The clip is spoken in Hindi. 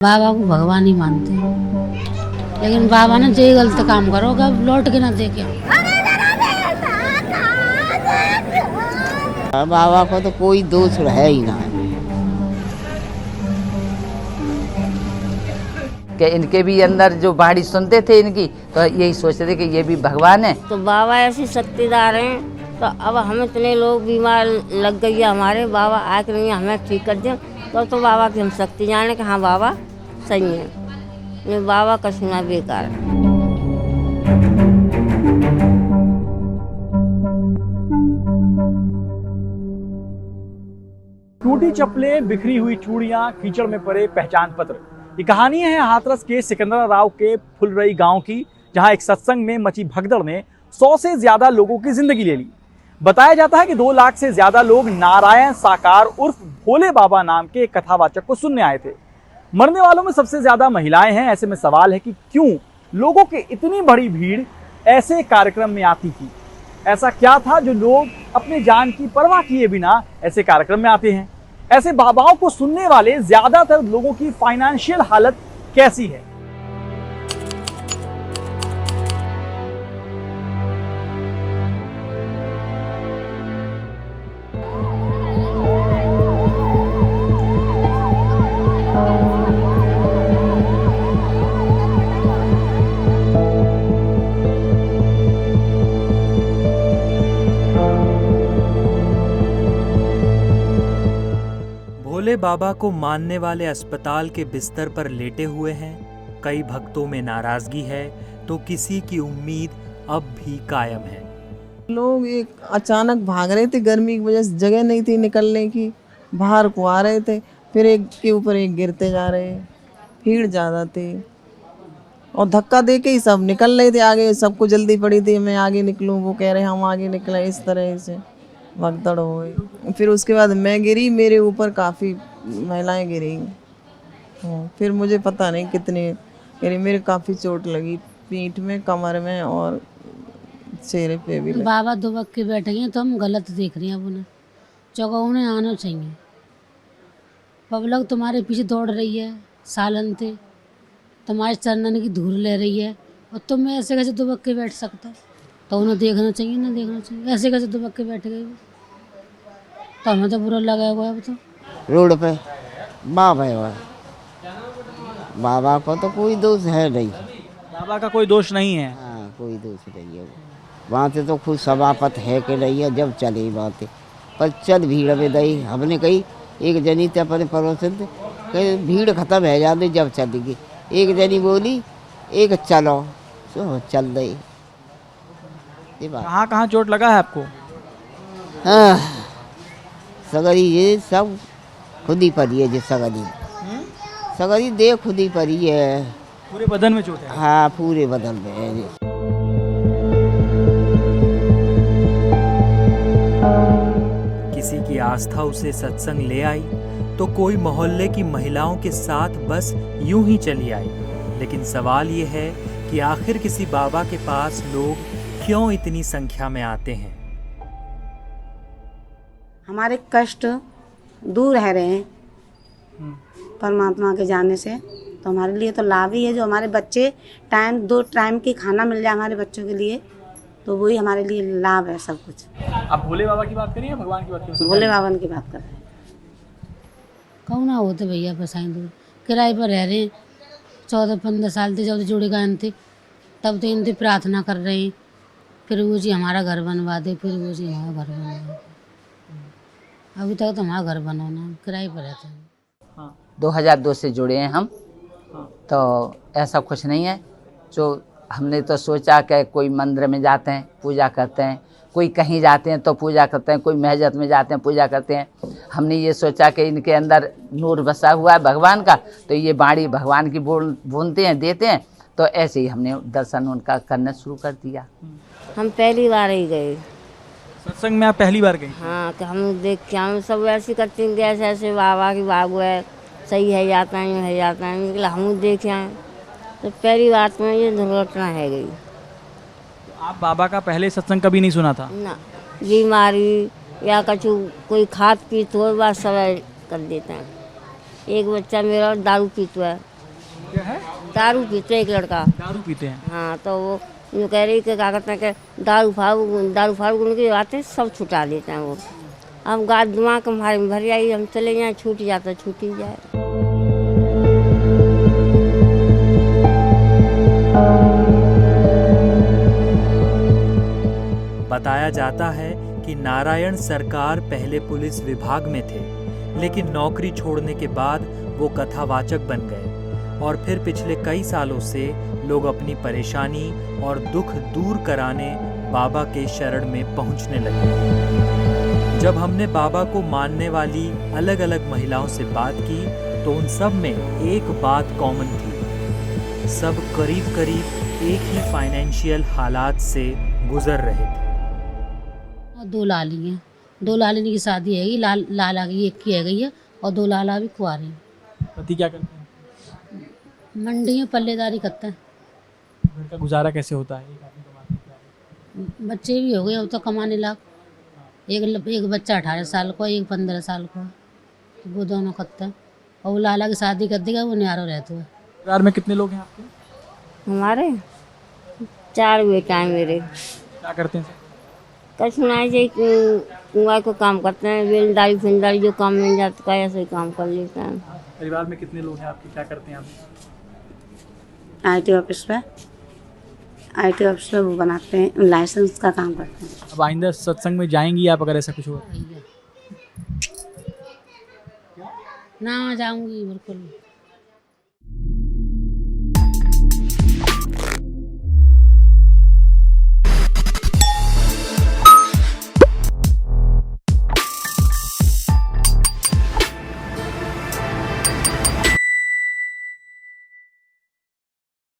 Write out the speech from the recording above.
बाबा को भगवान ही मानते हैं, लेकिन बाबा ने जो गलत काम करोगे अब लौट के ना देखे। बाबा को तो कोई दोष है ही ना कि इनके भी अंदर जो बाड़ी सुनते थे इनकी, तो यही सोचते थे कि ये भी भगवान है। तो बाबा ऐसी शक्तिदार हैं, तो अब हम इतने लोग बीमार लग गई है हमारे, बाबा आके नहीं हमें ठीक कर दें, तो बाबा की हम शक्ति जाने कि हाँ बाबा सही है, ये बाबा का सुना बेकार है। टूटी चप्पलें, बिखरी हुई चूड़ियां, कीचड़ में पड़े पहचान पत्र। ये कहानी है हाथरस के सिकंदराराव के फुलरई गांव की, जहां एक सत्संग में मची भगदड़ ने 100 से ज्यादा लोगों की जिंदगी ले ली। बताया जाता है कि 2 लाख से ज्यादा लोग नारायण साकार उर्फ भोले बाबा नाम के एक कथावाचक को सुनने आए थे। मरने वालों में सबसे ज्यादा महिलाएं हैं। ऐसे में सवाल है कि क्यों लोगों की इतनी बड़ी भीड़ ऐसे कार्यक्रम में आती थी। ऐसा क्या था जो लोग अपने जान की परवाह किए बिना ऐसे कार्यक्रम में आते हैं। ऐसे बाबाओं को सुनने वाले ज्यादातर लोगों की फाइनेंशियल हालत कैसी है। भोले बाबा को मानने वाले अस्पताल के बिस्तर पर लेटे हुए हैं। कई भक्तों में नाराजगी है तो किसी की उम्मीद अब भी कायम है। लोग एक अचानक भाग रहे थे, गर्मी की वजह से जगह नहीं थी निकलने की, बाहर को आ रहे थे, फिर एक के ऊपर एक गिरते जा रहे, भीड़ ज़्यादा थी और धक्का दे के ही सब निकल रहे थे आगे। सबको जल्दी पड़ी थी मैं आगे निकलूं, वो कह रहे हम आगे निकले, इस तरह से भगदड़ हो गई। फिर उसके बाद मैं गिरी, मेरे ऊपर काफ़ी महिलाएं गिरी। फिर मुझे पता नहीं कितने गिरी, मेरे काफ़ी चोट लगी पीठ में, कमर में और चेहरे पे भी लगी। बाबा दुबक के बैठे हैं तो हम गलत देख रहे हैं। अब उन्हें चौका उन्हें आना चाहिए। पब्लिक तुम्हारे पीछे दौड़ रही है, सालन थे तुम्हारे चरणन की धूल ले रही है और तुम ऐसे कैसे दुबक के बैठ सकता। तो उन्हें देखना चाहिए ना देखना चाहिए, ऐसे कैसे दुबक के बैठ गए। तो हमें तो बुरा लगा हुआ है। अब तो रोड पे बाबा है, बाबा को तो कोई दोष है नहीं। बाबा का कोई दोष नहीं है। हाँ, कोई दोष नहीं है। वहाँ से तो खुद सभापत है कि नहीं है जब चली बातें, पर चल भीड़ में दई। हमने कही एक जनी थे अपने पड़ोसन थे, कही भीड़ खत्म है जाते जब चलेगी। एक जनी बोली एक चलो, सो चल गई। कहाँ कहाँ चोट लगा है आपको? हाँ, सगरी ये सब खुद ही पड़ी है, जो सगरी दे खुद ही पड़ी है। पूरे बदन में चोट है? हाँ, पूरे बदन में है। किसी की आस्था उसे सत्संग ले आई तो कोई मोहल्ले की महिलाओं के साथ बस यूं ही चली आई। लेकिन सवाल ये है कि आखिर किसी बाबा के पास लोग क्यों इतनी संख्या में आते हैं। हमारे कष्ट दूर रह रहे हैं परमात्मा के जाने से, तो हमारे लिए तो लाभ ही है। जो हमारे बच्चे 2 टाइम की खाना मिल जाए हमारे बच्चों के लिए, तो वही हमारे लिए लाभ है सब कुछ। आप भोले बाबा की बात करिए, भगवान की बात करिए? भोले बाबा की बात कर रहे हैं। कहूँ ना होते भैया बसाई दूर किराए पर रह रहे हैं। 14-15 साल थे जब जोड़े गायन थे, तब तो इनसे प्रार्थना कर रहे हैं, फिर वो जी हमारा घर बनवा दे, फिर वो जी हमारा घर बनवा दे। अभी तक तो हमारा घर बनाना, किराए पर रहते हैं। हाँ। 2002 से जुड़े हैं हम। तो ऐसा कुछ नहीं है। जो हमने तो सोचा कि कोई मंदिर में जाते हैं पूजा करते हैं, कोई कहीं जाते हैं तो पूजा करते हैं, कोई महजिद में जाते हैं पूजा करते हैं। हमने ये सोचा कि इनके अंदर नूर बसा हुआ है भगवान का, तो ये बाणी भगवान की बोलते हैं देते हैं। तो ऐसे ही हमने दर्शन उनका करना शुरू कर दिया। हम पहली बार ही गए सत्संग में। आप पहली बार गई? हाँ, कि हम देख के हम सब ऐसे करते हैं कि ऐसे ऐसे बाबा की बागु है, सही है जाता है निकला, हम देखे हैं। तो पहली बार में ये दुर्घटना है गई। तो आप बाबा का पहले सत्संग कभी नहीं सुना था? ना, बीमारी या कछु कोई खाद पीत हो बस सब कर देते हैं। एक बच्चा मेरा दारू पीता है, क्या है? दारू पीते एक लड़का। दारू पीते हैं। हाँ तो वो यूँ कह रही कि क्या कहते हैं कि दारू फारू उनकी आते सब छुटा देते हैं वो। अब दिमाग हमारे में भर आई, हम चले जाए, छूट जाता छूट ही जाए। बताया जाता है कि नारायण सरकार पहले पुलिस विभाग में थे, लेकिन नौकरी छोड़ने के बाद वो कथावाचक बन गए और फिर पिछले कई सालों से लोग अपनी परेशानी और दुख दूर कराने बाबा के शरण में पहुंचने लगे। जब हमने बाबा को मानने वाली अलग अलग महिलाओं से बात की तो उन सब में एक बात कॉमन थी, सब करीब करीब एक ही फाइनेंशियल हालात से गुजर रहे थे। दो लाली हैं, दो लालिनी की शादी है, लाला की एक की है गई है और दो लाला भी कुंवारे हैं। पति क्या करते हैं? मंडी में पल्लेदारी करते हैं। घर का गुजारा कैसे होता है? एक आदमी कमाते हैं, क्या है? बच्चे भी हो गए अब तो कमाने लाग। एक बच्चा 18 साल का, एक 15 साल का, तो वो दोनों करते हैं। और वो लाला की शादी कर देगा, वो न्यारो रहते हुए। परिवार में कितने लोग हैं आपके? हमारे 4 बेटा हैं मेरे। क्या करते हैं? कछ नहीं कुआं को काम करते हैं, बेलदारी फिलदारी जो काम मिल जाता है ऐसे ही काम कर लेते हैं। परिवार में कितने लोग हैं आपके? क्या करते हैं आप? IT ऑफिस पे वो बनाते हैं, लाइसेंस का काम करते हैं। अब आइंदा सत्संग में जाएंगी आप अगर ऐसा कुछ हो? ना जाऊंगी बिल्कुल।